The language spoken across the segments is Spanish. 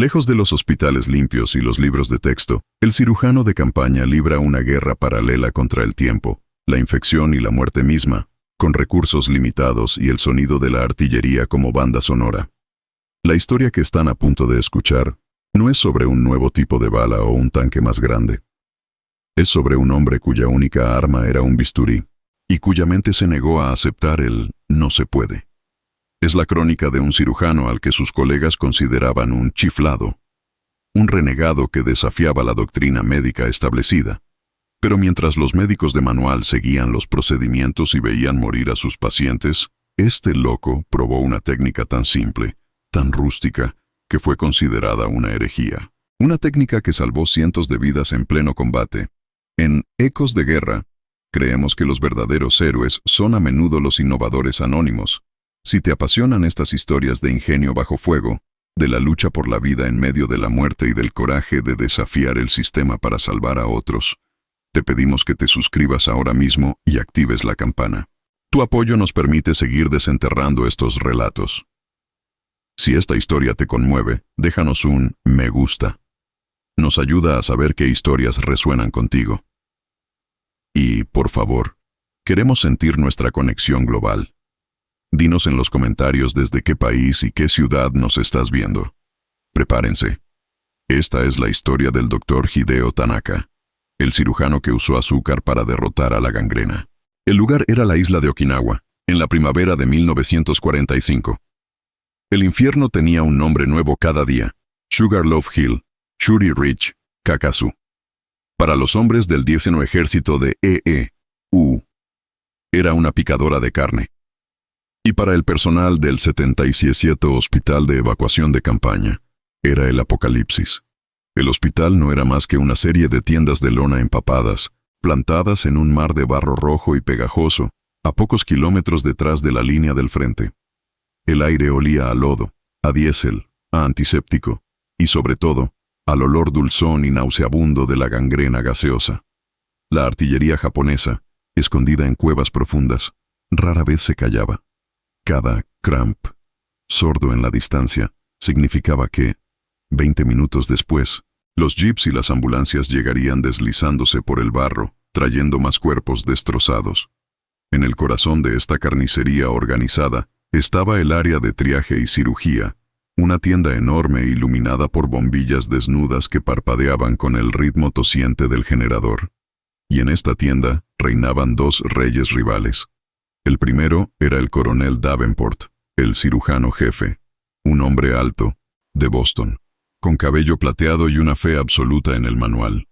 Lejos de los hospitales limpios y los libros de texto, el cirujano de campaña libra una guerra paralela contra el tiempo, la infección y la muerte misma, con recursos limitados y el sonido de la artillería como banda sonora. La historia que están a punto de escuchar no es sobre un nuevo tipo de bala o un tanque más grande. Es sobre un hombre cuya única arma era un bisturí, y cuya mente se negó a aceptar el «no se puede». Es la crónica de un cirujano al que sus colegas consideraban un chiflado, un renegado que desafiaba la doctrina médica establecida. Pero mientras los médicos de manual seguían los procedimientos y veían morir a sus pacientes, este loco probó una técnica tan simple, tan rústica, que fue considerada una herejía. Una técnica que salvó cientos de vidas en pleno combate. En Ecos de Guerra, creemos que los verdaderos héroes son a menudo los innovadores anónimos. Si te apasionan estas historias de ingenio bajo fuego, de la lucha por la vida en medio de la muerte y del coraje de desafiar el sistema para salvar a otros, te pedimos que te suscribas ahora mismo y actives la campana. Tu apoyo nos permite seguir desenterrando estos relatos. Si esta historia te conmueve, déjanos un me gusta. Nos ayuda a saber qué historias resuenan contigo. Y, por favor, queremos sentir nuestra conexión global. Dinos en los comentarios desde qué país y qué ciudad nos estás viendo. Prepárense. Esta es la historia del Dr. Hideo Tanaka, el cirujano que usó azúcar para derrotar a la gangrena. El lugar era la isla de Okinawa, en la primavera de 1945. El infierno tenía un nombre nuevo cada día: Sugarloaf Hill, Shuri Ridge, Kakasu. Para los hombres del 10º ejército de EE-U, era una picadora de carne. Y para el personal del 77º Hospital de Evacuación de Campaña, era el apocalipsis. El hospital no era más que una serie de tiendas de lona empapadas, plantadas en un mar de barro rojo y pegajoso, a pocos kilómetros detrás de la línea del frente. El aire olía a lodo, a diésel, a antiséptico, y sobre todo, al olor dulzón y nauseabundo de la gangrena gaseosa. La artillería japonesa, escondida en cuevas profundas, rara vez se callaba. Cada cramp, sordo en la distancia, significaba que, 20 minutos después, los jeeps y las ambulancias llegarían deslizándose por el barro, trayendo más cuerpos destrozados. En el corazón de esta carnicería organizada estaba el área de triaje y cirugía, una tienda enorme iluminada por bombillas desnudas que parpadeaban con el ritmo tosiente del generador. Y en esta tienda reinaban dos reyes rivales. El primero era el coronel Davenport, el cirujano jefe, un hombre alto, de Boston, con cabello plateado y una fe absoluta en el manual.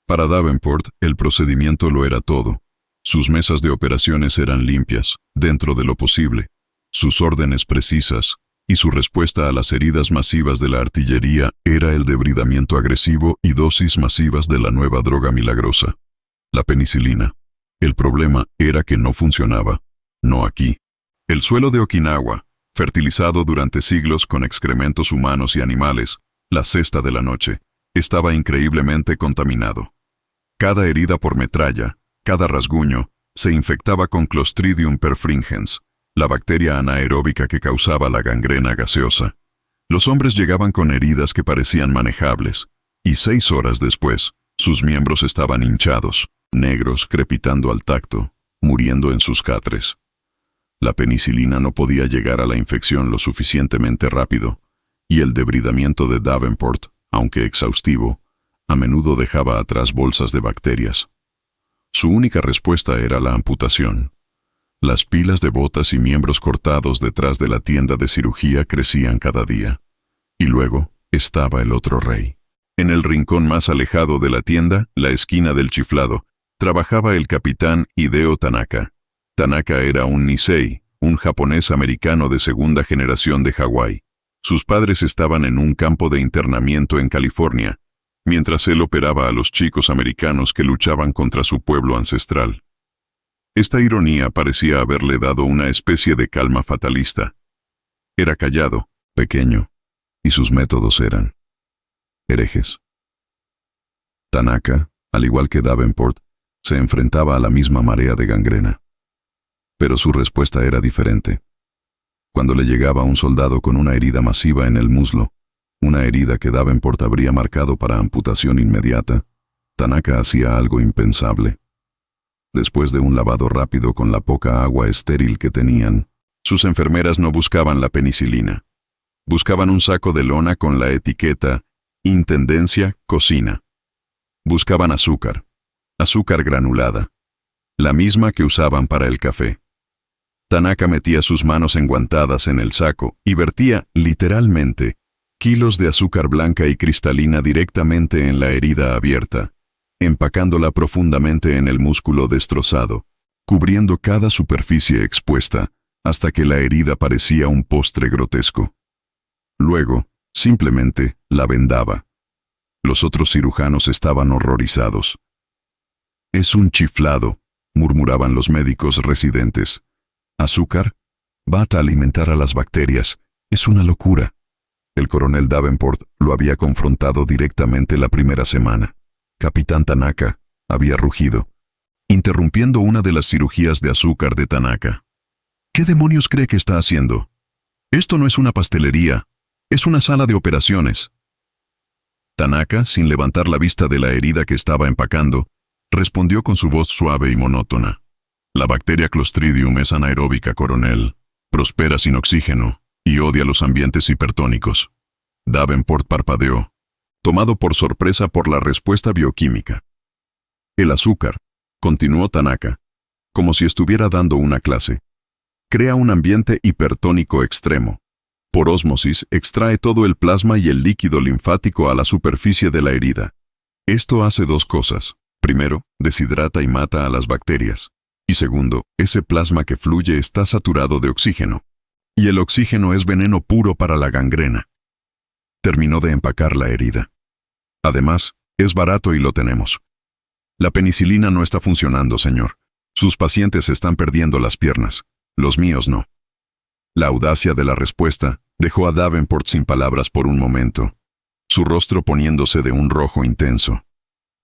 Para Davenport, el procedimiento lo era todo. Sus mesas de operaciones eran limpias, dentro de lo posible, sus órdenes precisas, y su respuesta a las heridas masivas de la artillería era el debridamiento agresivo y dosis masivas de la nueva droga milagrosa, la penicilina. El problema era que no funcionaba, no aquí. El suelo de Okinawa, fertilizado durante siglos con excrementos humanos y animales, la cesta de la noche, estaba increíblemente contaminado. Cada herida por metralla, cada rasguño, se infectaba con Clostridium perfringens, la bacteria anaeróbica que causaba la gangrena gaseosa. Los hombres llegaban con heridas que parecían manejables, y 6 horas después, sus miembros estaban hinchados, negros, crepitando al tacto, muriendo en sus catres. La penicilina no podía llegar a la infección lo suficientemente rápido, y el debridamiento de Davenport, aunque exhaustivo, a menudo dejaba atrás bolsas de bacterias. Su única respuesta era la amputación. Las pilas de botas y miembros cortados detrás de la tienda de cirugía crecían cada día. Y luego estaba el otro rey. En el rincón más alejado de la tienda, la esquina del chiflado, trabajaba el capitán Hideo Tanaka. Tanaka era un Nisei, un japonés americano de segunda generación de Hawái. Sus padres estaban en un campo de internamiento en California, mientras él operaba a los chicos americanos que luchaban contra su pueblo ancestral. Esta ironía parecía haberle dado una especie de calma fatalista. Era callado, pequeño, y sus métodos eran herejes. Tanaka, al igual que Davenport, se enfrentaba a la misma marea de gangrena. Pero su respuesta era diferente. Cuando le llegaba un soldado con una herida masiva en el muslo, una herida que Davenport habría marcado para amputación inmediata, Tanaka hacía algo impensable. Después de un lavado rápido con la poca agua estéril que tenían, sus enfermeras no buscaban la penicilina. Buscaban un saco de lona con la etiqueta Intendencia Cocina. Buscaban azúcar granulada, la misma que usaban para el café. Tanaka metía sus manos enguantadas en el saco y vertía, literalmente, kilos de azúcar blanca y cristalina directamente en la herida abierta, empacándola profundamente en el músculo destrozado, cubriendo cada superficie expuesta hasta que la herida parecía un postre grotesco. Luego, simplemente, la vendaba. Los otros cirujanos estaban horrorizados. «Es un chiflado», murmuraban los médicos residentes. «Azúcar va a alimentar a las bacterias. Es una locura». El coronel Davenport lo había confrontado directamente la primera semana. «Capitán Tanaka», había rugido, interrumpiendo una de las cirugías de azúcar de Tanaka. «¿Qué demonios cree que está haciendo? Esto no es una pastelería, es una sala de operaciones». Tanaka, sin levantar la vista de la herida que estaba empacando, respondió con su voz suave y monótona. «La bacteria Clostridium es anaeróbica, coronel. Prospera sin oxígeno y odia los ambientes hipertónicos». Davenport parpadeó, tomado por sorpresa por la respuesta bioquímica. «El azúcar», continuó Tanaka, como si estuviera dando una clase, «crea un ambiente hipertónico extremo. Por ósmosis extrae todo el plasma y el líquido linfático a la superficie de la herida. Esto hace dos cosas. Primero, deshidrata y mata a las bacterias. Y segundo, ese plasma que fluye está saturado de oxígeno. Y el oxígeno es veneno puro para la gangrena». Terminó de empacar la herida. «Además, es barato y lo tenemos. La penicilina no está funcionando, señor. Sus pacientes están perdiendo las piernas. Los míos no». La audacia de la respuesta dejó a Davenport sin palabras por un momento, su rostro poniéndose de un rojo intenso.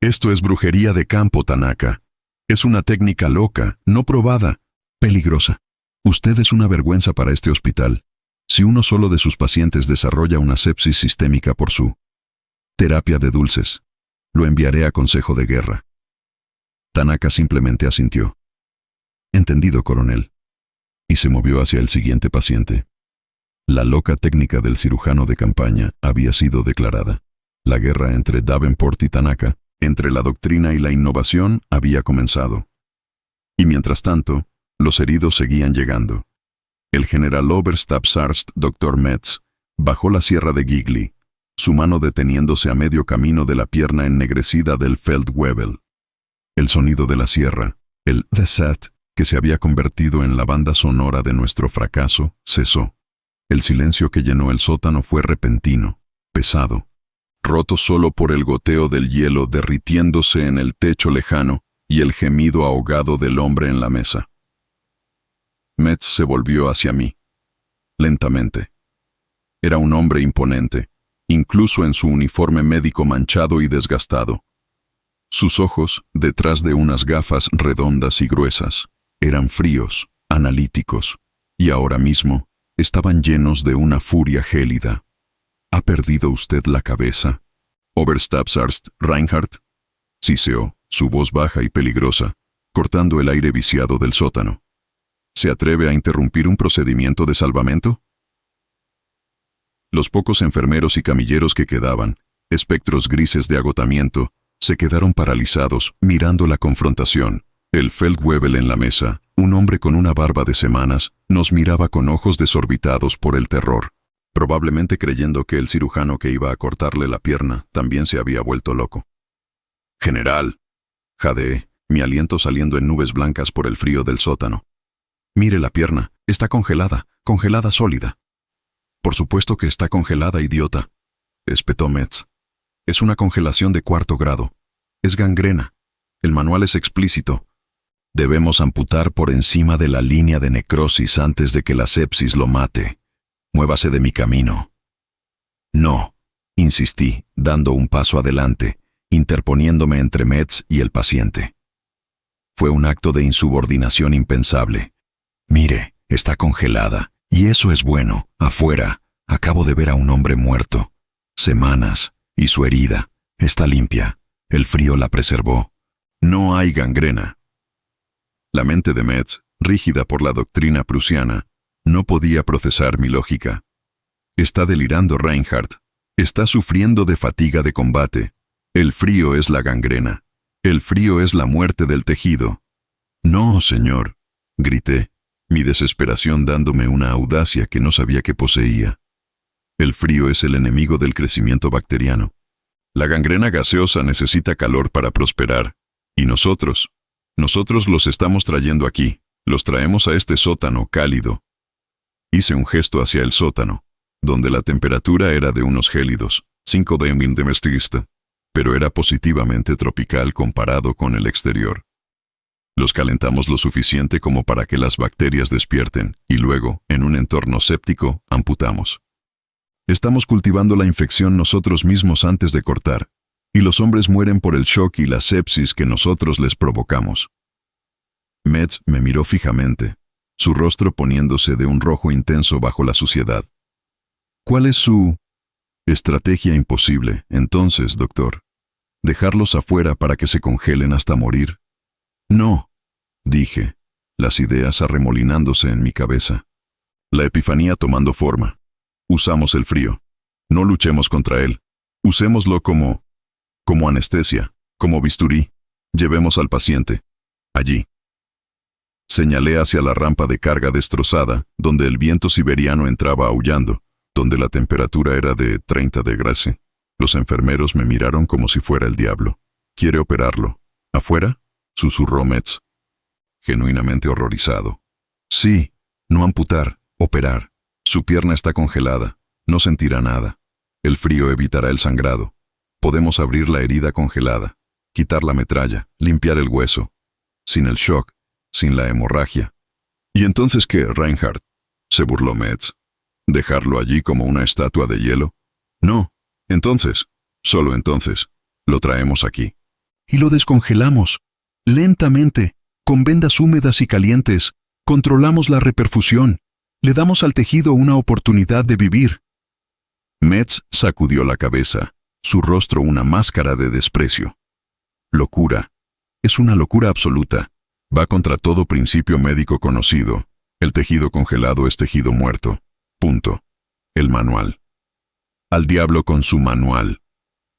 «Esto es brujería de campo, Tanaka. Es una técnica loca, no probada, peligrosa. Usted es una vergüenza para este hospital. Si uno solo de sus pacientes desarrolla una sepsis sistémica por su terapia de dulces, lo enviaré a consejo de guerra». Tanaka simplemente asintió. «Entendido, coronel», y se movió hacia el siguiente paciente. La loca técnica del cirujano de campaña había sido declarada. La guerra entre Davenport y Tanaka, entre la doctrina y la innovación, había comenzado. Y mientras tanto, los heridos seguían llegando. El general Oberstabsarzt Dr. Metz bajó la sierra de Gigli, su mano deteniéndose a medio camino de la pierna ennegrecida del Feldwebel. El sonido de la sierra, el Desat, que se había convertido en la banda sonora de nuestro fracaso, cesó. El silencio que llenó el sótano fue repentino, pesado, roto solo por el goteo del hielo derritiéndose en el techo lejano y el gemido ahogado del hombre en la mesa. Metz se volvió hacia mí, lentamente. Era un hombre imponente, incluso en su uniforme médico manchado y desgastado. Sus ojos, detrás de unas gafas redondas y gruesas, eran fríos, analíticos, y ahora mismo estaban llenos de una furia gélida. ¿Ha perdido usted la cabeza, Oberstabsarzt Reinhardt?, siseó, su voz baja y peligrosa, cortando el aire viciado del sótano. ¿Se atreve a interrumpir un procedimiento de salvamento? Los pocos enfermeros y camilleros que quedaban, espectros grises de agotamiento, se quedaron paralizados mirando la confrontación. El Feldwebel en la mesa, un hombre con una barba de semanas, nos miraba con ojos desorbitados por el terror, probablemente creyendo que el cirujano que iba a cortarle la pierna también se había vuelto loco. «General», jadeé, mi aliento saliendo en nubes blancas por el frío del sótano. «Mire la pierna, está congelada, congelada sólida». «Por supuesto que está congelada, idiota», espetó Metz. «Es una congelación de 4º grado. Es gangrena. El manual es explícito. Debemos amputar por encima de la línea de necrosis antes de que la sepsis lo mate. Muévase de mi camino». «No», insistí, dando un paso adelante, interponiéndome entre Metz y el paciente. Fue un acto de insubordinación impensable. «Mire, está congelada, y eso es bueno. Afuera, acabo de ver a un hombre muerto. Semanas, y su herida está limpia. El frío la preservó. No hay gangrena. La mente de Metz, rígida por la doctrina prusiana, no podía procesar mi lógica. Está delirando Reinhardt. Está sufriendo de fatiga de combate. El frío es la gangrena. El frío es la muerte del tejido. No, señor, grité, mi desesperación dándome una audacia que no sabía que poseía. El frío es el enemigo del crecimiento bacteriano. La gangrena gaseosa necesita calor para prosperar. Y nosotros los estamos trayendo aquí. Los traemos a este sótano cálido. Hice un gesto hacia el sótano, donde la temperatura era de unos gélidos, 5 de Mildemestrista, pero era positivamente tropical comparado con el exterior. Los calentamos lo suficiente como para que las bacterias despierten, y luego, en un entorno séptico, amputamos. Estamos cultivando la infección nosotros mismos antes de cortar, y los hombres mueren por el shock y la sepsis que nosotros les provocamos. Metz me miró fijamente, su rostro poniéndose de un rojo intenso bajo la suciedad. ¿Cuál es su estrategia imposible, entonces, doctor? ¿Dejarlos afuera para que se congelen hasta morir? No, dije, las ideas arremolinándose en mi cabeza. La epifanía tomando forma. Usamos el frío. No luchemos contra él. Usémoslo como anestesia, como bisturí. Llevemos al paciente. Allí. Señalé hacia la rampa de carga destrozada, donde el viento siberiano entraba aullando, donde la temperatura era de 30 grados. Los enfermeros me miraron como si fuera el diablo. ¿Quiere operarlo? ¿Afuera?, susurró Metz, genuinamente horrorizado. Sí, no amputar, operar. Su pierna está congelada, no sentirá nada. El frío evitará el sangrado. Podemos abrir la herida congelada, quitar la metralla, limpiar el hueso. Sin el shock, sin la hemorragia. ¿Y entonces qué, Reinhardt?, se burló Metz. ¿Dejarlo allí como una estatua de hielo? No, entonces, solo entonces, lo traemos aquí. Y lo descongelamos. Lentamente, con vendas húmedas y calientes, controlamos la reperfusión. Le damos al tejido una oportunidad de vivir. Metz sacudió la cabeza, su rostro una máscara de desprecio. Locura. Es una locura absoluta. Va contra todo principio médico conocido. El tejido congelado es tejido muerto. Punto. El manual. Al diablo con su manual.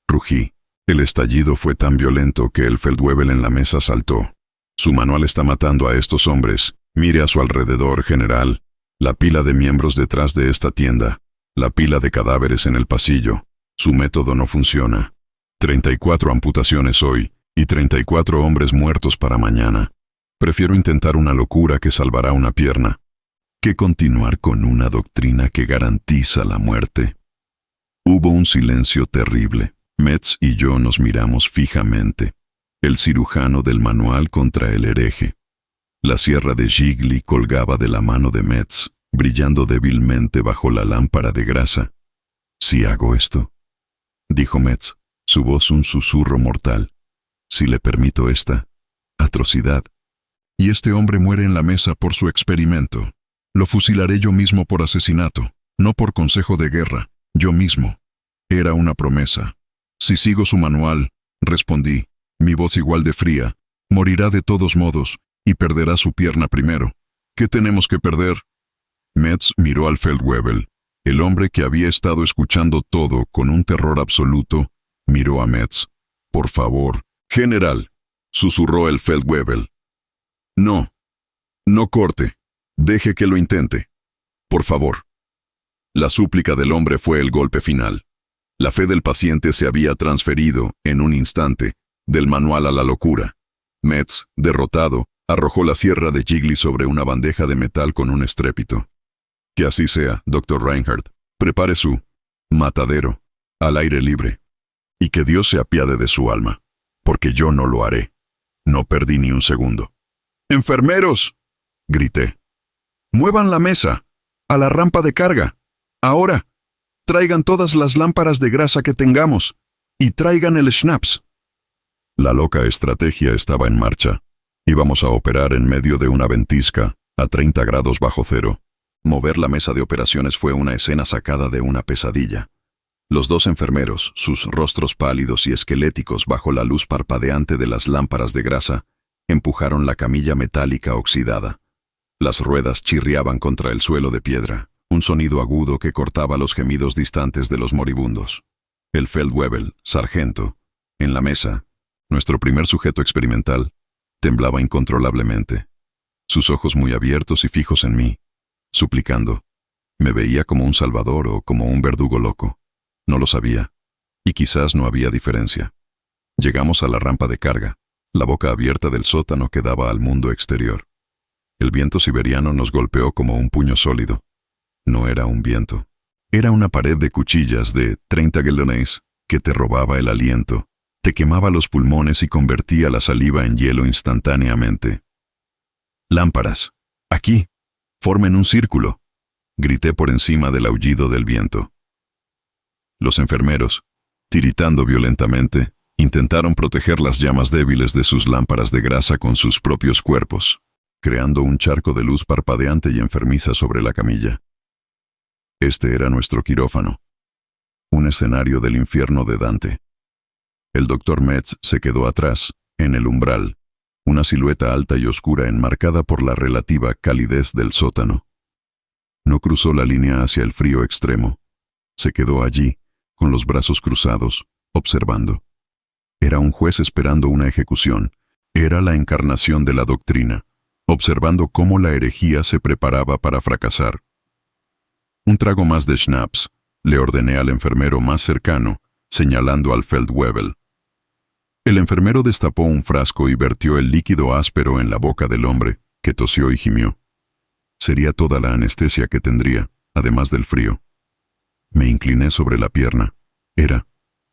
Rugí. El estallido fue tan violento que el Feldwebel en la mesa saltó. Su manual está matando a estos hombres. Mire a su alrededor, general. La pila de miembros detrás de esta tienda. La pila de cadáveres en el pasillo. Su método no funciona. 34 amputaciones hoy y 34 hombres muertos para mañana. Prefiero intentar una locura que salvará una pierna, que continuar con una doctrina que garantiza la muerte. Hubo un silencio terrible. Metz y yo nos miramos fijamente. El cirujano del manual contra el hereje. La sierra de Gigli colgaba de la mano de Metz, brillando débilmente bajo la lámpara de grasa. «Si hago esto», dijo Metz, su voz un susurro mortal. «Si le permito esta atrocidad. Y este hombre muere en la mesa por su experimento. Lo fusilaré yo mismo por asesinato, no por consejo de guerra, yo mismo. Era una promesa. Si sigo su manual», respondí, mi voz igual de fría, «morirá de todos modos y perderá su pierna primero. ¿Qué tenemos que perder?» Metz miró al Feldwebel. El hombre que había estado escuchando todo con un terror absoluto, miró a Metz. «Por favor, general», susurró el Feldwebel. «No, no corte. Deje que lo intente. Por favor». La súplica del hombre fue el golpe final. La fe del paciente se había transferido, en un instante, del manual a la locura. Metz, derrotado, arrojó la sierra de Gigli sobre una bandeja de metal con un estrépito. «Que así sea, Dr. Reinhardt. Prepare su matadero, al aire libre. Y que Dios se apiade de su alma, porque yo no lo haré». No perdí ni un segundo. «¡Enfermeros!», grité. «¡Muevan la mesa! ¡A la rampa de carga! ¡Ahora! Traigan todas las lámparas de grasa que tengamos, y traigan el schnapps». La loca estrategia estaba en marcha. Íbamos a operar en medio de una ventisca, a 30 grados bajo cero. Mover la mesa de operaciones fue una escena sacada de una pesadilla. Los dos enfermeros, sus rostros pálidos y esqueléticos bajo la luz parpadeante de las lámparas de grasa, empujaron la camilla metálica oxidada. Las ruedas chirriaban contra el suelo de piedra, un sonido agudo que cortaba los gemidos distantes de los moribundos. El Feldwebel, sargento, en la mesa, nuestro primer sujeto experimental, temblaba incontrolablemente. Sus ojos muy abiertos y fijos en mí, suplicando. Me veía como un salvador o como un verdugo loco. No lo sabía, y quizás no había diferencia. Llegamos a la rampa de carga. La boca abierta del sótano que daba al mundo exterior. El viento siberiano nos golpeó como un puño sólido. No era un viento. Era una pared de cuchillas de 30 galones que te robaba el aliento, te quemaba los pulmones y convertía la saliva en hielo instantáneamente. «Lámparas, aquí, formen un círculo», grité por encima del aullido del viento. Los enfermeros, tiritando violentamente, intentaron proteger las llamas débiles de sus lámparas de grasa con sus propios cuerpos, creando un charco de luz parpadeante y enfermiza sobre la camilla. Este era nuestro quirófano, un escenario del infierno de Dante. El doctor Metz se quedó atrás, en el umbral, una silueta alta y oscura enmarcada por la relativa calidez del sótano. No cruzó la línea hacia el frío extremo. Se quedó allí, con los brazos cruzados, observando. Era un juez esperando una ejecución. Era la encarnación de la doctrina, observando cómo la herejía se preparaba para fracasar. «Un trago más de schnapps», le ordené al enfermero más cercano, señalando al Feldwebel. El enfermero destapó un frasco y vertió el líquido áspero en la boca del hombre, que tosió y gimió. Sería toda la anestesia que tendría, además del frío. Me incliné sobre la pierna. Era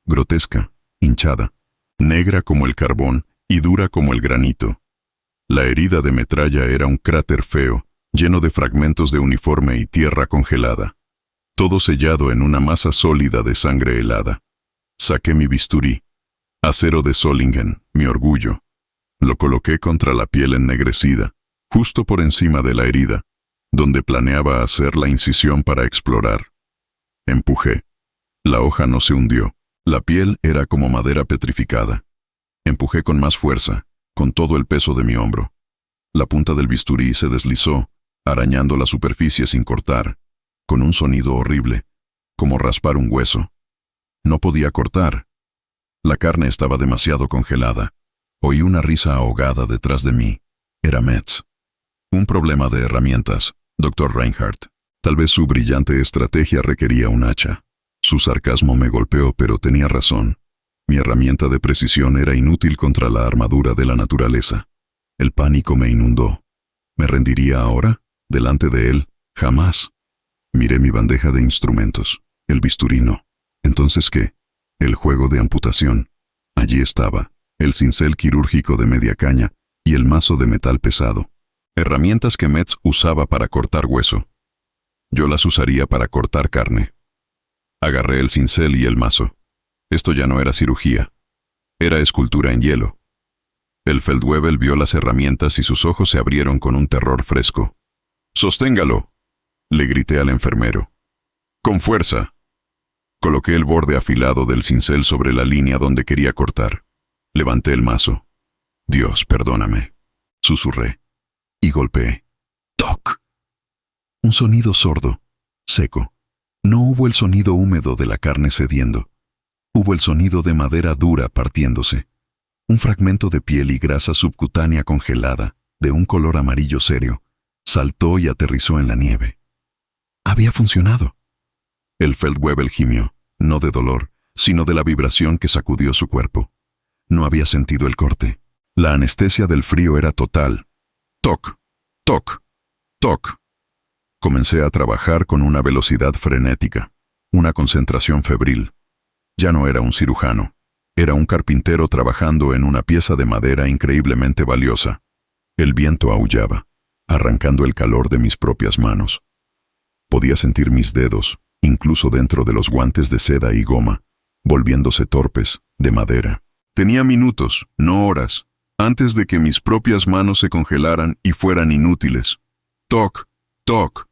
grotesca, hinchada, negra como el carbón y dura como el granito. La herida de metralla era un cráter feo, lleno de fragmentos de uniforme y tierra congelada. Todo sellado en una masa sólida de sangre helada. Saqué mi bisturí. Acero de Solingen, mi orgullo. Lo coloqué contra la piel ennegrecida, justo por encima de la herida, donde planeaba hacer la incisión para explorar. Empujé. La hoja no se hundió. La piel era como madera petrificada. Empujé con más fuerza, con todo el peso de mi hombro. La punta del bisturí se deslizó, arañando la superficie sin cortar, con un sonido horrible, como raspar un hueso. No podía cortar. La carne estaba demasiado congelada. Oí una risa ahogada detrás de mí. Era Metz. Un problema de herramientas, Dr. Reinhardt. Tal vez su brillante estrategia requería un hacha. Su sarcasmo me golpeó, pero tenía razón. Mi herramienta de precisión era inútil contra la armadura de la naturaleza. El pánico me inundó. ¿Me rendiría ahora? Delante de él, jamás. Miré mi bandeja de instrumentos. El bisturí no. ¿Entonces qué? El juego de amputación. Allí estaba, el cincel quirúrgico de media caña y el mazo de metal pesado. Herramientas que Metz usaba para cortar hueso. Yo las usaría para cortar carne. Agarré el cincel y el mazo. Esto ya no era cirugía. Era escultura en hielo. El Feldwebel vio las herramientas y sus ojos se abrieron con un terror fresco. «¡Sosténgalo!», le grité al enfermero. «¡Con fuerza!». Coloqué el borde afilado del cincel sobre la línea donde quería cortar. Levanté el mazo. «Dios, perdóname», susurré. Y golpeé. ¡Toc! Un sonido sordo, seco. No hubo el sonido húmedo de la carne cediendo. Hubo el sonido de madera dura partiéndose. Un fragmento de piel y grasa subcutánea congelada, de un color amarillo serio, saltó y aterrizó en la nieve. Había funcionado. El Feldwebel gimió, no de dolor, sino de la vibración que sacudió su cuerpo. No había sentido el corte. La anestesia del frío era total. Toc, toc, toc. Comencé a trabajar con una velocidad frenética, una concentración febril. Ya no era un cirujano. Era un carpintero trabajando en una pieza de madera increíblemente valiosa. El viento aullaba, arrancando el calor de mis propias manos. Podía sentir mis dedos, incluso dentro de los guantes de seda y goma, volviéndose torpes, de madera. Tenía minutos, no horas, antes de que mis propias manos se congelaran y fueran inútiles. Toc, toc.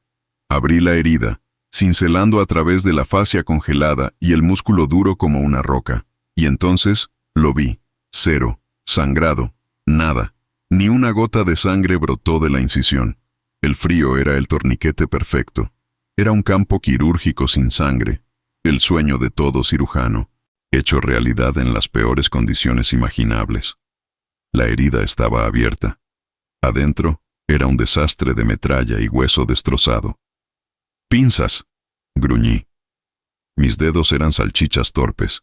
Abrí la herida, cincelando a través de la fascia congelada y el músculo duro como una roca. Y entonces, lo vi. Cero. Sangrado. Nada. Ni una gota de sangre brotó de la incisión. El frío era el torniquete perfecto. Era un campo quirúrgico sin sangre. El sueño de todo cirujano, hecho realidad en las peores condiciones imaginables. La herida estaba abierta. Adentro era un desastre de metralla y hueso destrozado. «¡Pinzas!», gruñí. Mis dedos eran salchichas torpes.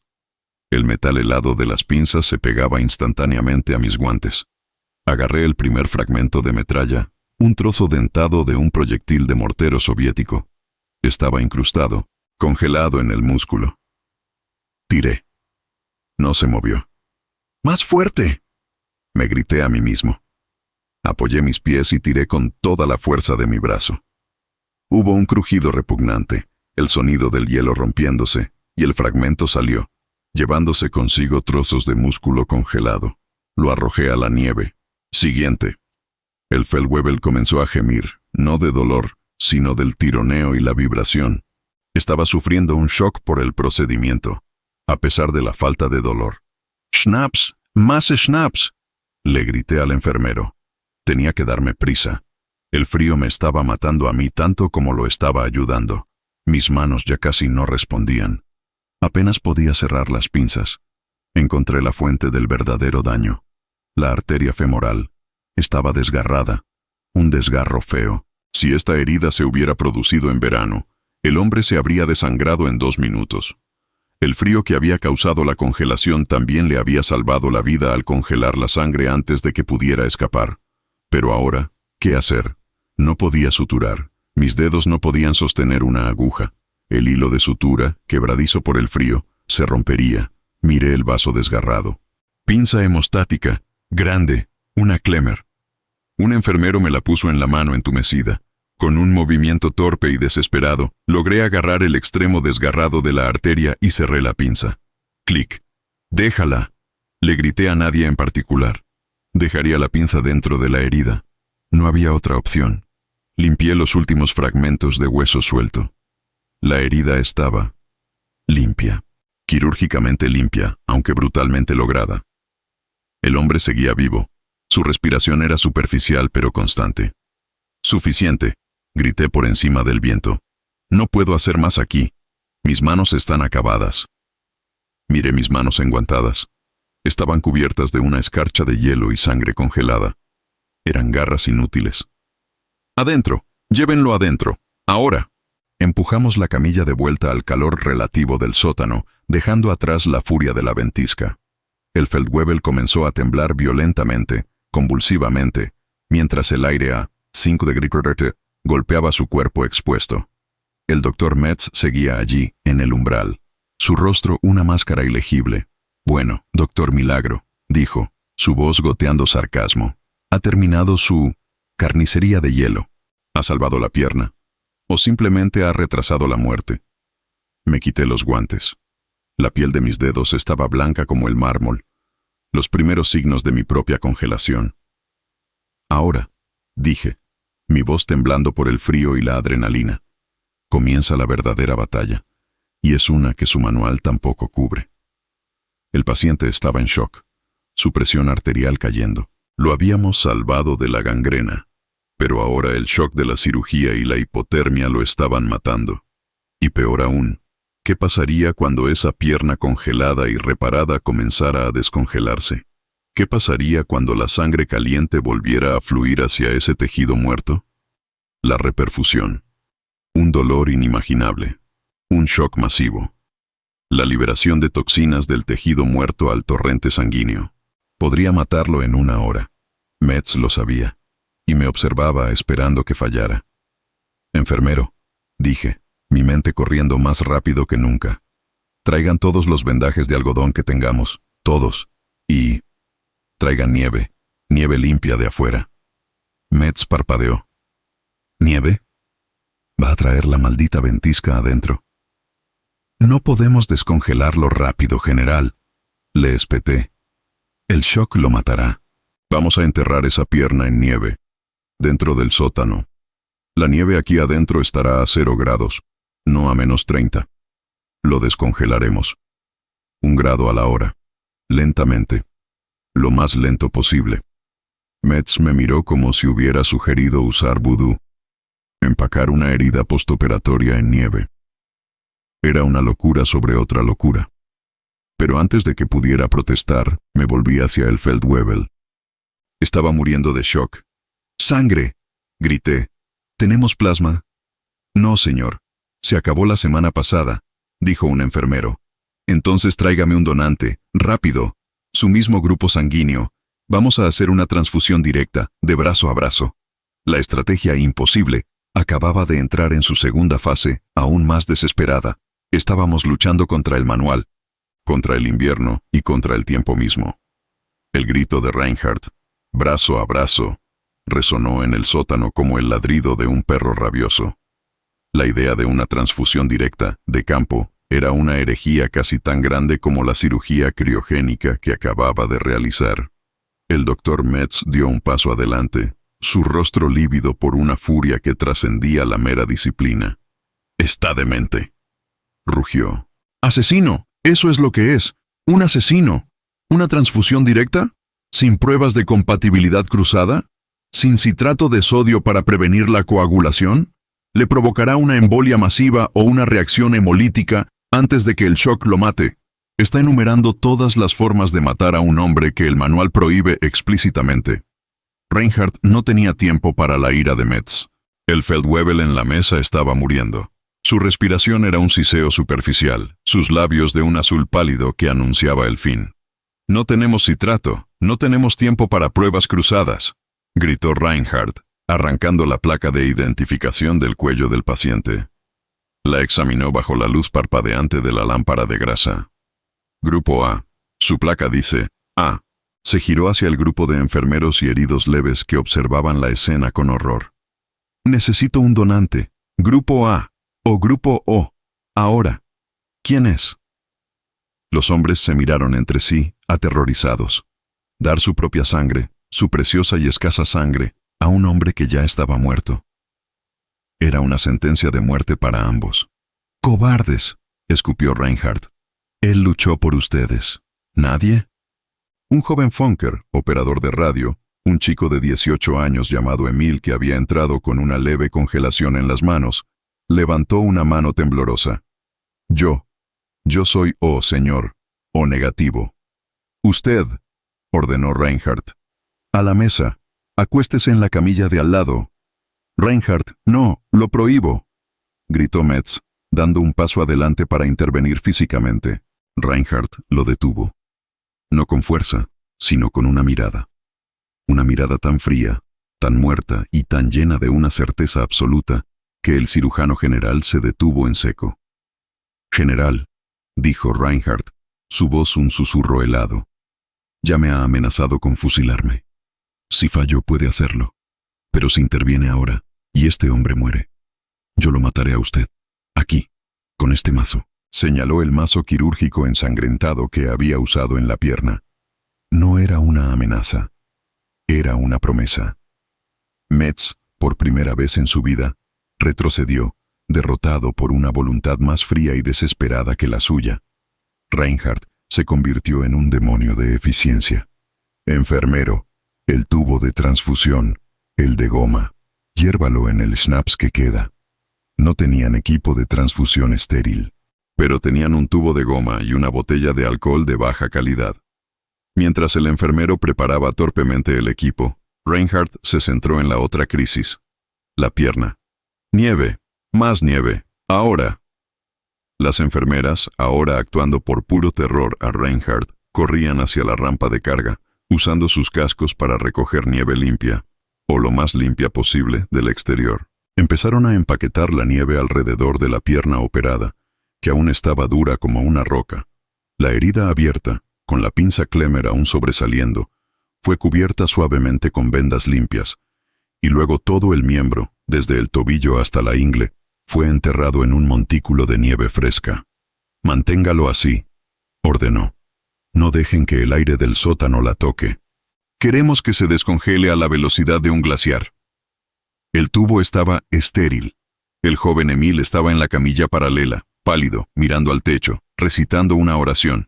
El metal helado de las pinzas se pegaba instantáneamente a mis guantes. Agarré el primer fragmento de metralla, un trozo dentado de un proyectil de mortero soviético. Estaba incrustado, congelado en el músculo. Tiré. No se movió. ¡Más fuerte!, me grité a mí mismo. Apoyé mis pies y tiré con toda la fuerza de mi brazo. Hubo un crujido repugnante, el sonido del hielo rompiéndose, y el fragmento salió, llevándose consigo trozos de músculo congelado. Lo arrojé a la nieve. Siguiente. El Feldwebel comenzó a gemir, no de dolor, sino del tironeo y la vibración. Estaba sufriendo un shock por el procedimiento, a pesar de la falta de dolor. «¡Schnaps! ¡Más schnaps!», le grité al enfermero. Tenía que darme prisa. El frío me estaba matando a mí tanto como lo estaba ayudando. Mis manos ya casi no respondían. Apenas podía cerrar las pinzas. Encontré la fuente del verdadero daño. La arteria femoral. Estaba desgarrada. Un desgarro feo. Si esta herida se hubiera producido en verano, el hombre se habría desangrado en 2 minutos. El frío que había causado la congelación también le había salvado la vida al congelar la sangre antes de que pudiera escapar. Pero ahora, ¿qué hacer? No podía suturar. Mis dedos no podían sostener una aguja. El hilo de sutura, quebradizo por el frío, se rompería. Miré el vaso desgarrado. Pinza hemostática, grande, una Klemmer. Un enfermero me la puso en la mano entumecida. Con un movimiento torpe y desesperado, logré agarrar el extremo desgarrado de la arteria y cerré la pinza. Clic. «¡Déjala!», le grité a nadie en particular. Dejaría la pinza dentro de la herida. No había otra opción. Limpié los últimos fragmentos de hueso suelto. La herida estaba limpia. Quirúrgicamente limpia, aunque brutalmente lograda. El hombre seguía vivo. Su respiración era superficial pero constante. «Suficiente», grité por encima del viento. «No puedo hacer más aquí. Mis manos están acabadas». Miré mis manos enguantadas. Estaban cubiertas de una escarcha de hielo y sangre congelada. Eran garras inútiles. «Adentro, llévenlo adentro, ahora». Empujamos la camilla de vuelta al calor relativo del sótano, dejando atrás la furia de la ventisca. El Feldwebel comenzó a temblar violentamente, convulsivamente, mientras el aire a 5 de Grigorerte golpeaba su cuerpo expuesto. El doctor Metz seguía allí, en el umbral. Su rostro una máscara ilegible. «Bueno, doctor Milagro», dijo, su voz goteando sarcasmo. «Ha terminado su carnicería de hielo. Ha salvado la pierna. O simplemente ha retrasado la muerte». Me quité los guantes. La piel de mis dedos estaba blanca como el mármol. Los primeros signos de mi propia congelación. «Ahora», dije, mi voz temblando por el frío y la adrenalina, «comienza la verdadera batalla, y es una que su manual tampoco cubre». El paciente estaba en shock, su presión arterial cayendo. Lo habíamos salvado de la gangrena, pero ahora el shock de la cirugía y la hipotermia lo estaban matando. Y peor aún, ¿qué pasaría cuando esa pierna congelada y reparada comenzara a descongelarse? ¿Qué pasaría cuando la sangre caliente volviera a fluir hacia ese tejido muerto? La reperfusión. Un dolor inimaginable. Un shock masivo. La liberación de toxinas del tejido muerto al torrente sanguíneo. Podría matarlo en 1 hora. Metz lo sabía, y me observaba esperando que fallara. «Enfermero», dije, mi mente corriendo más rápido que nunca. «Traigan todos los vendajes de algodón que tengamos, todos, y traigan nieve, nieve limpia de afuera». Metz parpadeó. «¿Nieve? Va a traer la maldita ventisca adentro». «No podemos descongelarlo rápido, general», le espeté. «El shock lo matará». «Vamos a enterrar esa pierna en nieve, dentro del sótano. La nieve aquí adentro estará a 0 grados. No a -30. Lo descongelaremos. 1 grado a la hora. Lentamente. Lo más lento posible. Metz me miró como si hubiera sugerido usar vudú. Empacar una herida postoperatoria en nieve. Era una locura sobre otra locura. Pero antes de que pudiera protestar, me volví hacia el Feldwebel. Estaba muriendo de shock. ¡Sangre!, grité. ¿Tenemos plasma? No, señor. Se acabó la semana pasada, dijo un enfermero. Entonces tráigame un donante, rápido. Su mismo grupo sanguíneo. Vamos a hacer una transfusión directa, de brazo a brazo. La estrategia imposible acababa de entrar en su segunda fase, aún más desesperada. Estábamos luchando contra el manual, contra el invierno y contra el tiempo mismo. El grito de Reinhardt, brazo a brazo, resonó en el sótano como el ladrido de un perro rabioso. La idea de una transfusión directa, de campo, era una herejía casi tan grande como la cirugía criogénica que acababa de realizar. El doctor Metz dio un paso adelante, su rostro lívido por una furia que trascendía la mera disciplina. «¡Está demente!», rugió. «¡Asesino! Eso es lo que es. Un asesino. ¿Una transfusión directa? ¿Sin pruebas de compatibilidad cruzada? ¿Sin citrato de sodio para prevenir la coagulación? Le provocará una embolia masiva o una reacción hemolítica antes de que el shock lo mate. Está enumerando todas las formas de matar a un hombre que el manual prohíbe explícitamente». Reinhardt no tenía tiempo para la ira de Metz. El Feldwebel en la mesa estaba muriendo. Su respiración era un siseo superficial, sus labios de un azul pálido que anunciaba el fin. «No tenemos citrato, no tenemos tiempo para pruebas cruzadas», gritó Reinhardt, arrancando la placa de identificación del cuello del paciente. La examinó bajo la luz parpadeante de la lámpara de grasa. Grupo A. Su placa dice A. Se giró hacia el grupo de enfermeros y heridos leves que observaban la escena con horror. «Necesito un donante. Grupo A. O Grupo O. Ahora. ¿Quién es?». Los hombres se miraron entre sí, aterrorizados. Dar su propia sangre, su preciosa y escasa sangre, a un hombre que ya estaba muerto. Era una sentencia de muerte para ambos. «¡Cobardes!», escupió Reinhardt. «Él luchó por ustedes. ¿Nadie?». Un joven Funker, operador de radio, un chico de 18 años llamado Emil que había entrado con una leve congelación en las manos, levantó una mano temblorosa. Yo soy O, señor, O negativo». «Usted», ordenó Reinhardt. «A la mesa. Acuéstese en la camilla de al lado». «Reinhardt, no, lo prohíbo», gritó Metz, dando un paso adelante para intervenir físicamente. Reinhardt lo detuvo. No con fuerza, sino con una mirada. Una mirada tan fría, tan muerta y tan llena de una certeza absoluta que el cirujano general se detuvo en seco. «General», dijo Reinhardt, su voz un susurro helado. «Ya me ha amenazado con fusilarme. Si fallo puede hacerlo, pero si interviene ahora y este hombre muere, yo lo mataré a usted, aquí, con este mazo». Señaló el mazo quirúrgico ensangrentado que había usado en la pierna. No era una amenaza, era una promesa. Metz, por primera vez en su vida, retrocedió, derrotado por una voluntad más fría y desesperada que la suya. Reinhardt se convirtió en un demonio de eficiencia. «Enfermero, el tubo de transfusión, el de goma, hiérvalo en el schnapps que queda». No tenían equipo de transfusión estéril, pero tenían un tubo de goma y una botella de alcohol de baja calidad. Mientras el enfermero preparaba torpemente el equipo, Reinhardt se centró en la otra crisis. La pierna. «Nieve, más nieve, ahora». Las enfermeras, ahora actuando por puro terror a Reinhardt, corrían hacia la rampa de carga, usando sus cascos para recoger nieve limpia, o lo más limpia posible, del exterior. Empezaron a empaquetar la nieve alrededor de la pierna operada, que aún estaba dura como una roca. La herida abierta, con la pinza Klemmer aún sobresaliendo, fue cubierta suavemente con vendas limpias, y luego todo el miembro, desde el tobillo hasta la ingle, fue enterrado en un montículo de nieve fresca. «Manténgalo así», ordenó. «No dejen que el aire del sótano la toque. Queremos que se descongele a la velocidad de un glaciar». El tubo estaba estéril. El joven Emil estaba en la camilla paralela, pálido, mirando al techo, recitando una oración.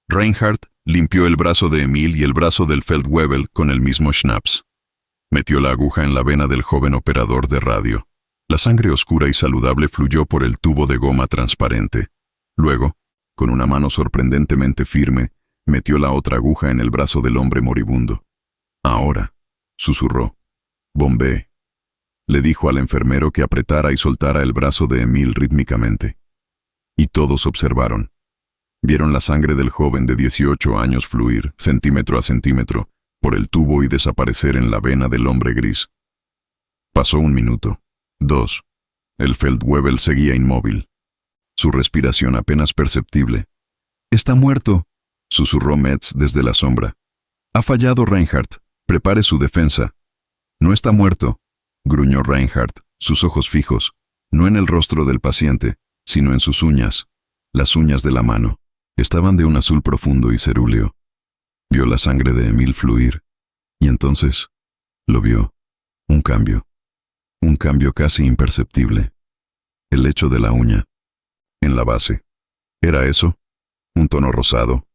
Reinhardt limpió el brazo de Emil y el brazo del Feldwebel con el mismo schnapps. Metió la aguja en la vena del joven operador de radio. La sangre oscura y saludable fluyó por el tubo de goma transparente. Luego, con una mano sorprendentemente firme, metió la otra aguja en el brazo del hombre moribundo. Ahora, susurró. Bombee. Le dijo al enfermero que apretara y soltara el brazo de Emil rítmicamente. Y todos observaron. Vieron la sangre del joven de 18 años fluir, centímetro a centímetro, por el tubo y desaparecer en la vena del hombre gris. Pasó 1 minuto, 2. El Feldwebel seguía inmóvil. Su respiración apenas perceptible. «Está muerto», susurró Metz desde la sombra. «Ha fallado Reinhardt. Prepare su defensa». «No está muerto», gruñó Reinhardt, sus ojos fijos, no en el rostro del paciente, sino en sus uñas. Las uñas de la mano estaban de un azul profundo y cerúleo. Vio la sangre de Emil fluir, y entonces lo vio. Un cambio casi imperceptible. El hecho de la uña. En la base. ¿Era eso? Un tono rosado.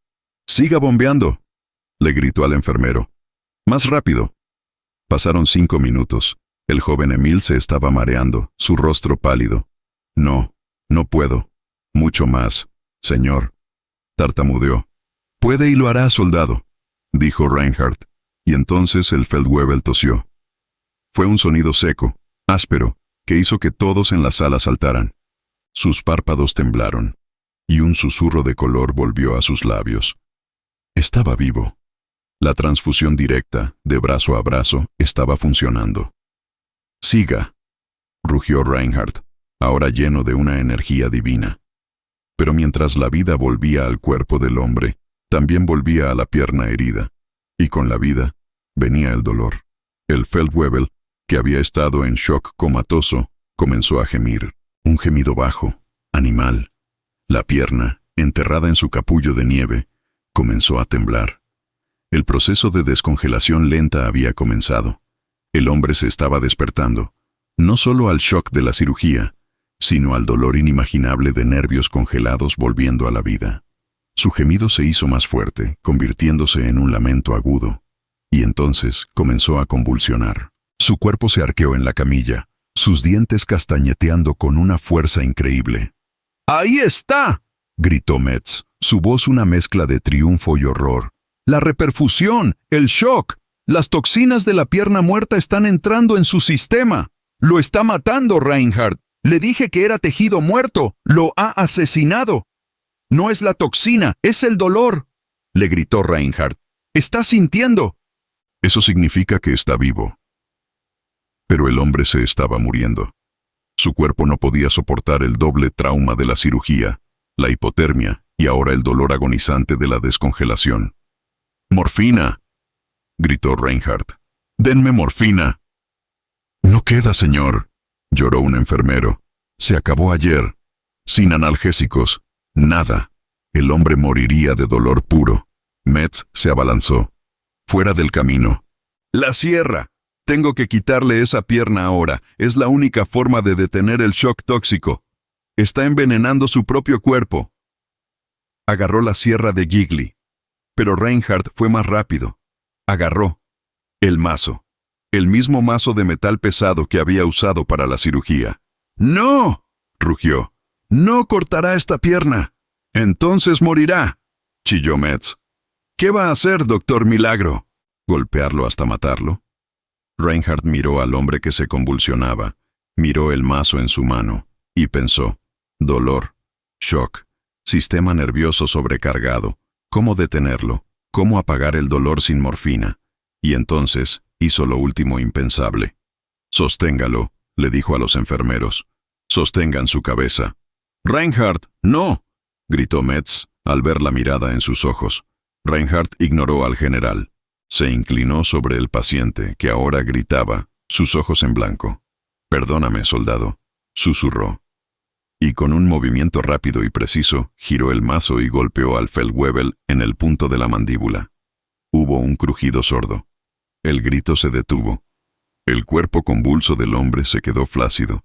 «Siga bombeando», le gritó al enfermero. «Más rápido». Pasaron 5 minutos. El joven Emil se estaba mareando, su rostro pálido. «No puedo. Mucho más, señor», tartamudeó. «Puede y lo hará, soldado», dijo Reinhardt, y entonces el Feldwebel tosió. Fue un sonido seco, áspero, que hizo que todos en la sala saltaran. Sus párpados temblaron, y un susurro de color volvió a sus labios. Estaba vivo. La transfusión directa, de brazo a brazo, estaba funcionando. «Siga», rugió Reinhardt, ahora lleno de una energía divina. Pero mientras la vida volvía al cuerpo del hombre, también volvía a la pierna herida, y con la vida venía el dolor. El Feldwebel, que había estado en shock comatoso, comenzó a gemir, un gemido bajo, animal. La pierna, enterrada en su capullo de nieve, comenzó a temblar. El proceso de descongelación lenta había comenzado. El hombre se estaba despertando, no solo al shock de la cirugía, sino al dolor inimaginable de nervios congelados volviendo a la vida. Su gemido se hizo más fuerte, convirtiéndose en un lamento agudo, y entonces comenzó a convulsionar. Su cuerpo se arqueó en la camilla, sus dientes castañeteando con una fuerza increíble. «¡Ahí está!», gritó Metz, su voz una mezcla de triunfo y horror. «La reperfusión, el shock, las toxinas de la pierna muerta están entrando en su sistema. Lo está matando, Reinhardt. Le dije que era tejido muerto. Lo ha asesinado. No es la toxina, es el dolor», le gritó Reinhardt. «¿Está sintiendo?» «Eso significa que está vivo». Pero el hombre se estaba muriendo. Su cuerpo no podía soportar el doble trauma de la cirugía, la hipotermia y ahora el dolor agonizante de la descongelación. «¡Morfina!», gritó Reinhardt. «¡Denme morfina!». «No queda, señor», lloró un enfermero. «Se acabó ayer. Sin analgésicos. Nada. El hombre moriría de dolor puro». Metz se abalanzó. «Fuera del camino». «La sierra. Tengo que quitarle esa pierna ahora. Es la única forma de detener el shock tóxico. Está envenenando su propio cuerpo». Agarró la sierra de Gigli. Pero Reinhardt fue más rápido. Agarró el mazo. El mismo mazo de metal pesado que había usado para la cirugía. «¡No!», rugió. «¡No cortará esta pierna! Entonces morirá», chilló Metz. «¿Qué va a hacer, doctor Milagro? ¿Golpearlo hasta matarlo?». Reinhardt miró al hombre que se convulsionaba, miró el mazo en su mano, y pensó: dolor, shock, sistema nervioso sobrecargado, ¿cómo detenerlo? ¿Cómo apagar el dolor sin morfina? Y entonces hizo lo último impensable. «Sosténgalo», le dijo a los enfermeros. «Sostengan su cabeza». «Reinhardt, no», gritó Metz, al ver la mirada en sus ojos. Reinhardt ignoró al general. Se inclinó sobre el paciente, que ahora gritaba, sus ojos en blanco. «Perdóname, soldado», susurró. Y con un movimiento rápido y preciso, giró el mazo y golpeó al Feldwebel en el punto de la mandíbula. Hubo un crujido sordo. El grito se detuvo. El cuerpo convulso del hombre se quedó flácido.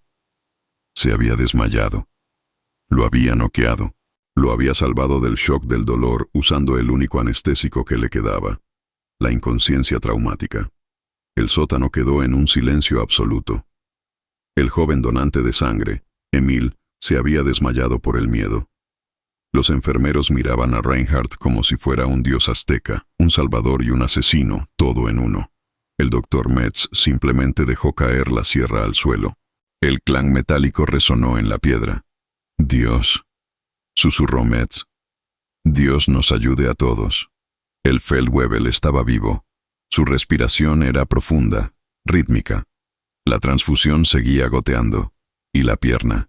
Se había desmayado. Lo había noqueado. Lo había salvado del shock del dolor usando el único anestésico que le quedaba, la inconsciencia traumática. El sótano quedó en un silencio absoluto. El joven donante de sangre, Emil, se había desmayado por el miedo. Los enfermeros miraban a Reinhardt como si fuera un dios azteca, un salvador y un asesino, todo en uno. El doctor Metz simplemente dejó caer la sierra al suelo. El clan metálico resonó en la piedra. «Dios», susurró Metz. «Dios nos ayude a todos». El Feldwebel estaba vivo. Su respiración era profunda, rítmica. La transfusión seguía goteando. Y la pierna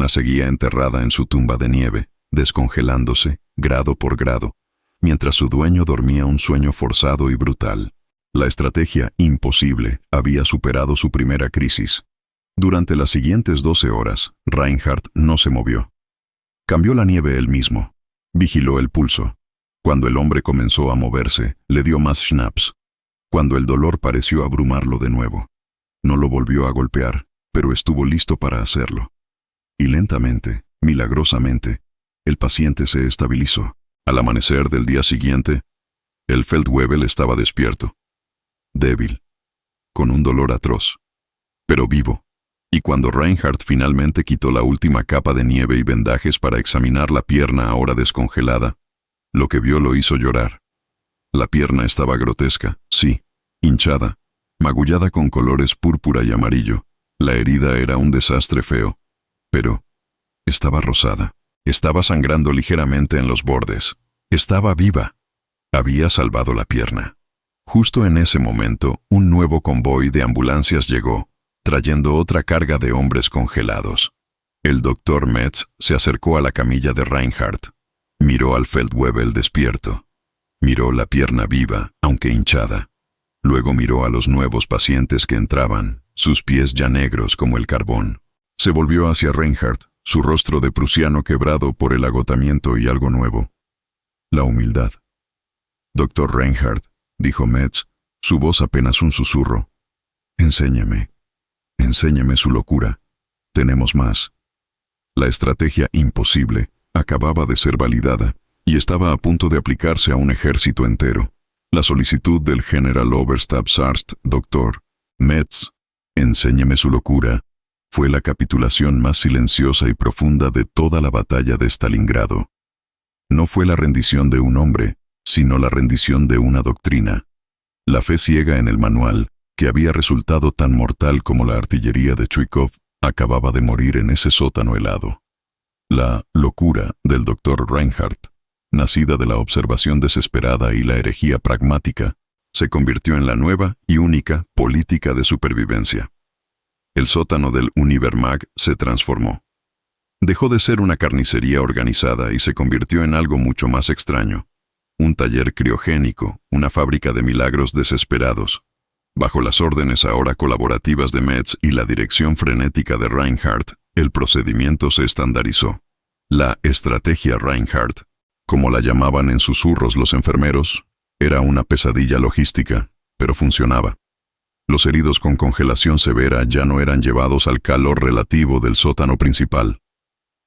seguía enterrada en su tumba de nieve, descongelándose, grado por grado, mientras su dueño dormía un sueño forzado y brutal. La estrategia imposible había superado su primera crisis. Durante las siguientes 12 horas, Reinhardt no se movió. Cambió la nieve él mismo. Vigiló el pulso. Cuando el hombre comenzó a moverse, le dio más schnapps. Cuando el dolor pareció abrumarlo de nuevo. No lo volvió a golpear, pero estuvo listo para hacerlo. Y lentamente, milagrosamente, el paciente se estabilizó. Al amanecer del día siguiente, el Feldwebel estaba despierto. Débil. Con un dolor atroz. Pero vivo. Y cuando Reinhardt finalmente quitó la última capa de nieve y vendajes para examinar la pierna ahora descongelada, lo que vio lo hizo llorar. La pierna estaba grotesca, sí, hinchada, magullada con colores púrpura y amarillo. La herida era un desastre feo, pero estaba rosada. Estaba sangrando ligeramente en los bordes. Estaba viva. Había salvado la pierna. Justo en ese momento, un nuevo convoy de ambulancias llegó, trayendo otra carga de hombres congelados. El doctor Metz se acercó a la camilla de Reinhardt. Miró al Feldwebel despierto. Miró la pierna viva, aunque hinchada. Luego miró a los nuevos pacientes que entraban, sus pies ya negros como el carbón. Se volvió hacia Reinhardt, su rostro de prusiano quebrado por el agotamiento y algo nuevo. La humildad. «Doctor Reinhardt», dijo Metz, su voz apenas un susurro. «Enséñeme su locura. Tenemos más». La estrategia imposible acababa de ser validada y estaba a punto de aplicarse a un ejército entero. La solicitud del General Oberstabsarzt, Dr. Metz, «Enséñeme su locura», fue la capitulación más silenciosa y profunda de toda la batalla de Stalingrado. No fue la rendición de un hombre, sino la rendición de una doctrina. La fe ciega en el manual, que había resultado tan mortal como la artillería de Chuikov, acababa de morir en ese sótano helado. La locura del Dr. Reinhardt, nacida de la observación desesperada y la herejía pragmática, se convirtió en la nueva y única política de supervivencia. El sótano del Univermag se transformó. Dejó de ser una carnicería organizada y se convirtió en algo mucho más extraño. Un taller criogénico, una fábrica de milagros desesperados. Bajo las órdenes ahora colaborativas de Metz y la dirección frenética de Reinhardt, el procedimiento se estandarizó. La estrategia Reinhardt, como la llamaban en susurros los enfermeros, era una pesadilla logística, pero funcionaba. Los heridos con congelación severa ya no eran llevados al calor relativo del sótano principal.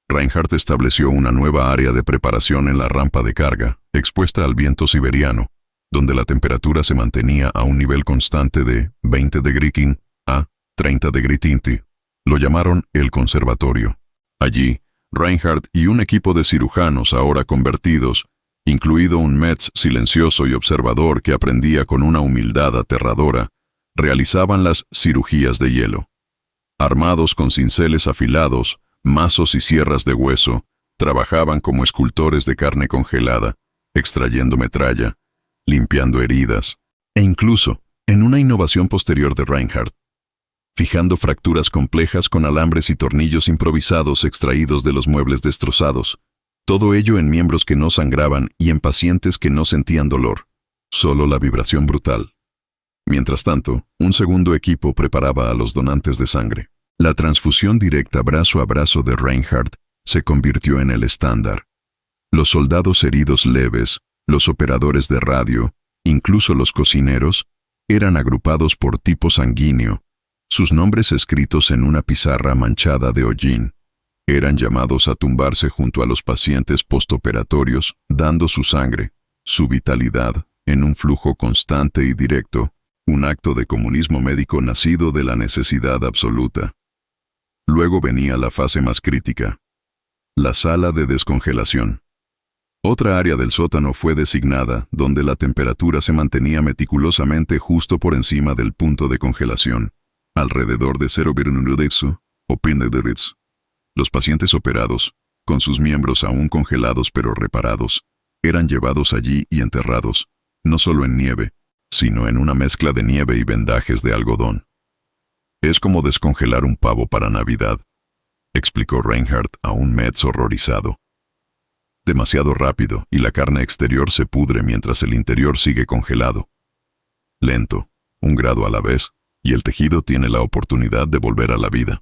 Reinhardt estableció una nueva área de preparación en la rampa de carga, expuesta al viento siberiano, donde la temperatura se mantenía a un nivel constante de 20 degrikin a 30 degritinti. Lo llamaron el conservatorio. Allí, Reinhardt y un equipo de cirujanos ahora convertidos, incluido un Metz silencioso y observador que aprendía con una humildad aterradora, realizaban las cirugías de hielo. Armados con cinceles afilados, mazos y sierras de hueso, trabajaban como escultores de carne congelada, extrayendo metralla, limpiando heridas, e incluso, en una innovación posterior de Reinhardt, fijando fracturas complejas con alambres y tornillos improvisados extraídos de los muebles destrozados, todo ello en miembros que no sangraban y en pacientes que no sentían dolor, solo la vibración brutal. Mientras tanto, un segundo equipo preparaba a los donantes de sangre. La transfusión directa brazo a brazo de Reinhardt se convirtió en el estándar. Los soldados heridos leves, los operadores de radio, incluso los cocineros, eran agrupados por tipo sanguíneo, sus nombres escritos en una pizarra manchada de hollín. Eran llamados a tumbarse junto a los pacientes postoperatorios, dando su sangre, su vitalidad, en un flujo constante y directo, un acto de comunismo médico nacido de la necesidad absoluta. Luego venía la fase más crítica, la sala de descongelación. Otra área del sótano fue designada, donde la temperatura se mantenía meticulosamente justo por encima del punto de congelación, alrededor de 0,1 o Pinederitz. Los pacientes operados, con sus miembros aún congelados pero reparados, eran llevados allí y enterrados, no solo en nieve, sino en una mezcla de nieve y vendajes de algodón. «Es como descongelar un pavo para Navidad», explicó Reinhardt a un Metz horrorizado. «Demasiado rápido y la carne exterior se pudre mientras el interior sigue congelado. Lento, 1 grado a la vez, y el tejido tiene la oportunidad de volver a la vida.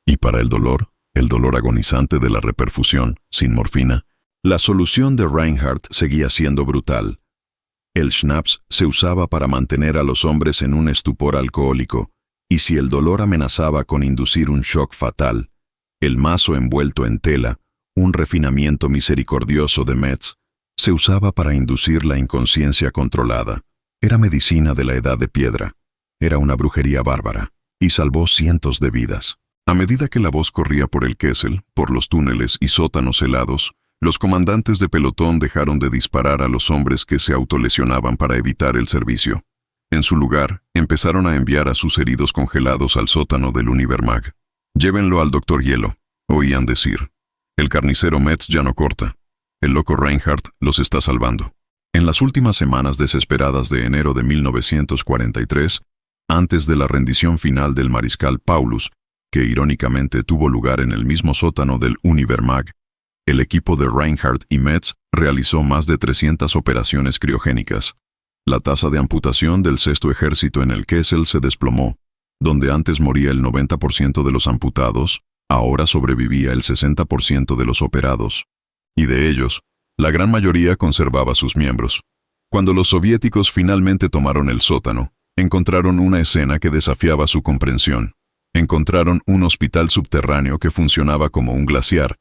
Y para el dolor agonizante de la reperfusión, sin morfina, la solución de Reinhardt seguía siendo brutal. El schnapps se usaba para mantener a los hombres en un estupor alcohólico, y si el dolor amenazaba con inducir un shock fatal, el mazo envuelto en tela, un refinamiento misericordioso de Metz, se usaba para inducir la inconsciencia controlada. Era medicina de la edad de piedra. Era una brujería bárbara, y salvó cientos de vidas. A medida que la voz corría por el Kessel, por los túneles y sótanos helados, los comandantes de pelotón dejaron de disparar a los hombres que se autolesionaban para evitar el servicio. En su lugar, empezaron a enviar a sus heridos congelados al sótano del Univermag. «Llévenlo al doctor Hielo», oían decir. «El carnicero Metz ya no corta. El loco Reinhardt los está salvando». En las últimas semanas desesperadas de enero de 1943, antes de la rendición final del mariscal Paulus, que irónicamente tuvo lugar en el mismo sótano del Univermag, el equipo de Reinhardt y Metz realizó más de 300 operaciones criogénicas. La tasa de amputación del Sexto Ejército en el Kessel se desplomó. Donde antes moría el 90% de los amputados, ahora sobrevivía el 60% de los operados. Y de ellos, la gran mayoría conservaba sus miembros. Cuando los soviéticos finalmente tomaron el sótano, encontraron una escena que desafiaba su comprensión. Encontraron un hospital subterráneo que funcionaba como un glaciar,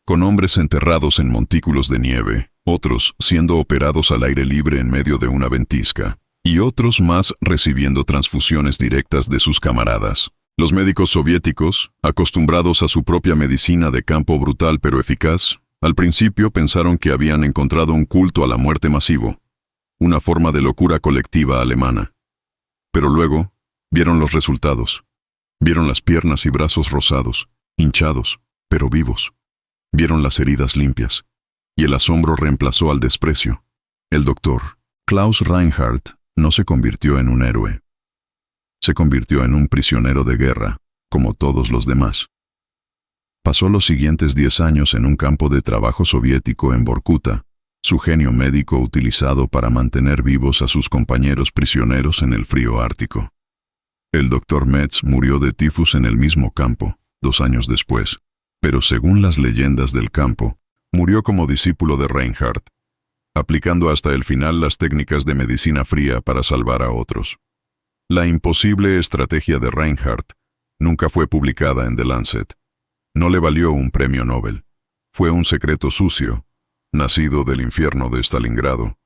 con hombres enterrados en montículos de nieve, otros siendo operados al aire libre en medio de una ventisca, y otros más recibiendo transfusiones directas de sus camaradas. Los médicos soviéticos, acostumbrados a su propia medicina de campo brutal pero eficaz, al principio pensaron que habían encontrado un culto a la muerte masivo, una forma de locura colectiva alemana. Pero luego, vieron los resultados. Vieron las piernas y brazos rosados, hinchados, pero vivos. Vieron las heridas limpias, y el asombro reemplazó al desprecio. El doctor Klaus Reinhardt no se convirtió en un héroe. Se convirtió en un prisionero de guerra, como todos los demás. Pasó los siguientes 10 años en un campo de trabajo soviético en Vorkuta, su genio médico utilizado para mantener vivos a sus compañeros prisioneros en el frío ártico. El doctor Metz murió de tifus en el mismo campo, 2 años después, pero según las leyendas del campo, murió como discípulo de Reinhardt, aplicando hasta el final las técnicas de medicina fría para salvar a otros. La imposible estrategia de Reinhardt nunca fue publicada en The Lancet. No le valió un premio Nobel. Fue un secreto sucio, nacido del infierno de Stalingrado,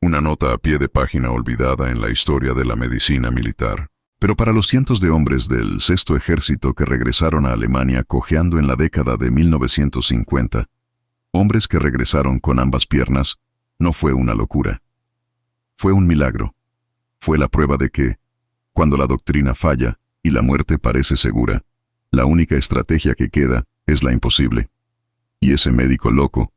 una nota a pie de página olvidada en la historia de la medicina militar. Pero para los cientos de hombres del Sexto Ejército que regresaron a Alemania cojeando en la década de 1950, hombres que regresaron con ambas piernas, no fue una locura. Fue un milagro. Fue la prueba de que, cuando la doctrina falla y la muerte parece segura, la única estrategia que queda es la imposible. Y ese médico loco,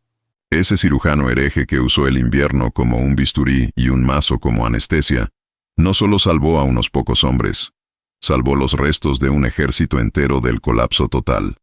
ese cirujano hereje que usó el invierno como un bisturí y un mazo como anestesia, no solo salvó a unos pocos hombres, salvó los restos de un ejército entero del colapso total.